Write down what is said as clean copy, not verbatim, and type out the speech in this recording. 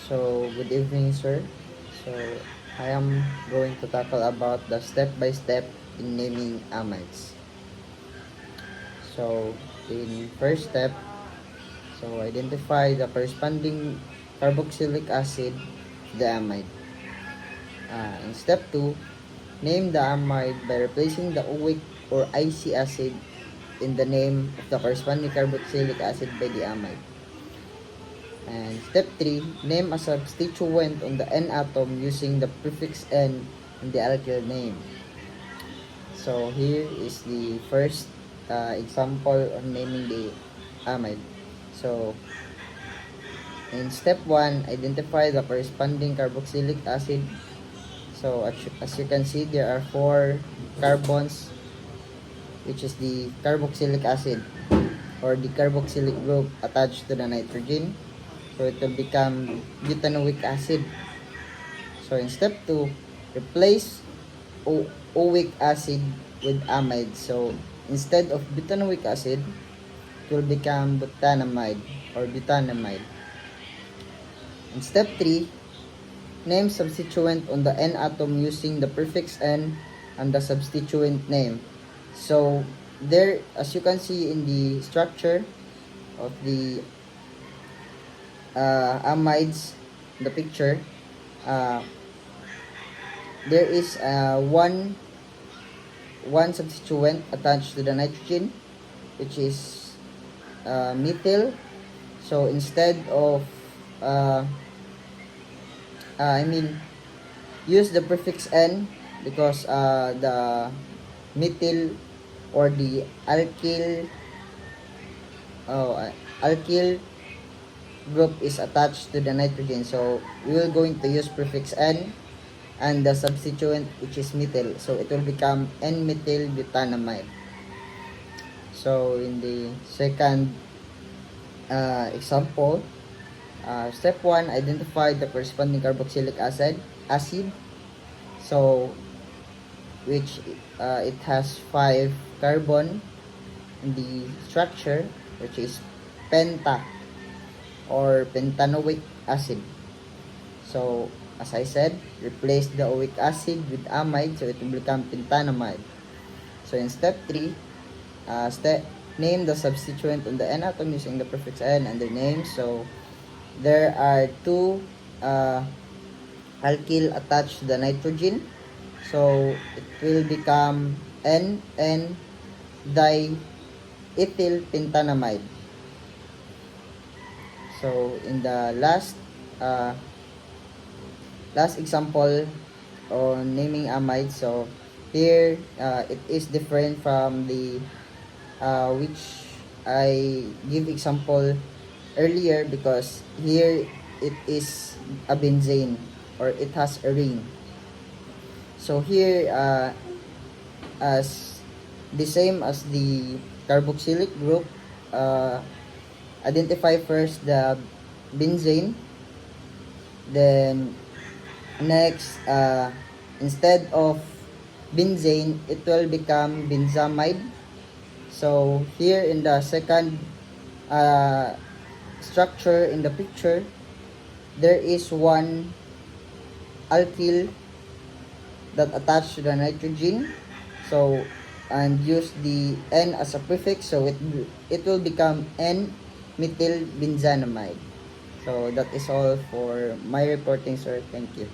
So, good evening, sir. So, I am going to tackle about the step-by-step in naming amides. So, in first step, so identify the corresponding carboxylic acid of the amide. In step 2, name the amide by replacing the oic or IC acid in the name of the corresponding carboxylic acid by the amide. And step 3, name a substituent on the N atom using the prefix N in the alkyl name. So here is the first example of naming the amide. So in step 1, identify the corresponding carboxylic acid. So as you can see, there are 4 carbons, which is the carboxylic acid or the carboxylic group attached to the nitrogen. So it will become butanoic acid. So in step 2, replace oic acid with amide. So instead of butanoic acid, it will become butanamide or butanamide. In step 3, name substituent on the N atom using the prefix N and the substituent name. So there, as you can see in the structure of the amides in the picture, there is one substituent attached to the nitrogen, which is methyl. So instead of use the prefix N because the methyl or the alkyl group is attached to the nitrogen. So we will going to use prefix N and the substituent, which is methyl. So it will become N-methyl butanamide. So in the second example, step 1, identify the corresponding carboxylic acid. So which it has 5 carbon in the structure, which is penta or pentanoic acid. So as I said, replace the oic acid with amide, so it will become pentanamide. So in step 3, name the substituent on the N atom using the prefix N and the name. So there are 2 alkyl attached to the nitrogen, so it will become N diethyl pentanamide. So in the last example on naming amide, so here it is different from the which I give example earlier, because here it is a benzene or it has a ring. So here as the same as the carboxylic group, identify first the benzene, then next instead of benzene it will become benzamide. So here in the second structure in the picture, there is one alkyl that attached to the nitrogen, so and use the N as a prefix, so it will become N-methyl benzanamide. So that is all for my reporting, sir. Thank you.